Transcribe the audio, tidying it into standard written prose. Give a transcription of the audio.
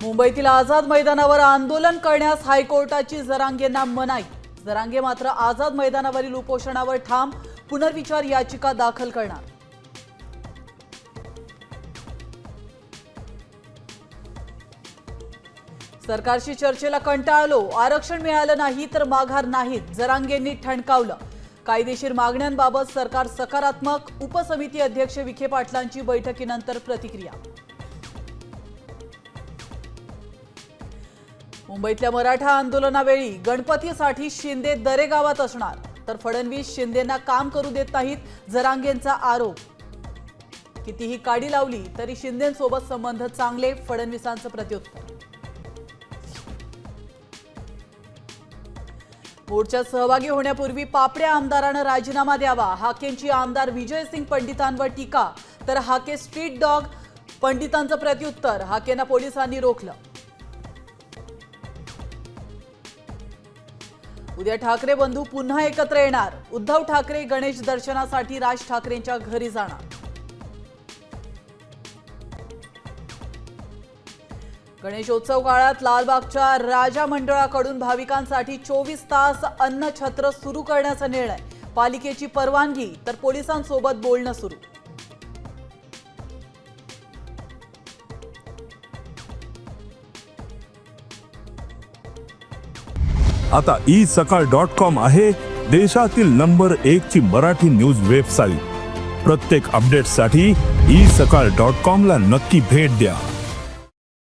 मुंबईतील आझाद मैदानावर आंदोलन करण्यास हायकोर्टाची जरांगेंना मनाई। जरांगे मात्र आझाद मैदानावरील उपोषणावर ठाम, पुनर्विचार याचिका दाखल करणार। सरकारशी चर्चेला कंटाळलो, आरक्षण मिळालं नाही तर माघार नाहीत, जरांगेंनी ठणकावलं। कायदेशीर मागण्यांबाबत सरकार सकारात्मक, उपसमिती अध्यक्ष विखे पाटलांची बैठकीनंतर प्रतिक्रिया। मुंबईतल्या मराठा आंदोलनावेळी गणपतीसाठी शिंदे दरेगावात असणार, तर फडणवीस शिंदेंना काम करू देत नाहीत, जरांगेंचा आरोप। कितीही काडी लावली तरी शिंदेंसोबत संबंध चांगले, फडणवीसांचं प्रत्युत्तर। मोर्चात सहभागी होण्यापूर्वी पापड्या आमदारानं राजीनामा द्यावा, हाकेंची आमदार विजयसिंग पंडितांवर टीका, तर हाके स्ट्रीट डॉग पंडितांचं प्रत्युत्तर, हाकेंना पोलिसांनी रोखलं। उद्या ठाकरे बंधू पुन्हा एकत्र येणार, उद्धव ठाकरे गणेश दर्शनासाठी राज ठाकरेंच्या घरी जाणार। गणेशोत्सव काळात लालबागच्या राजा मंडळाकडून भाविकांसाठी 24 तास अन्न छत्र सुरू करण्याचा निर्णय, पालिकेची परवानगी, तर पोलिसांसोबत बोलणं सुरू। आता isakal.com आहे देशातील नंबर 1 ची मराठी न्यूज वेबसाईट। प्रत्येक अपडेटसाठी isakal.com ला नक्की भेट द्या।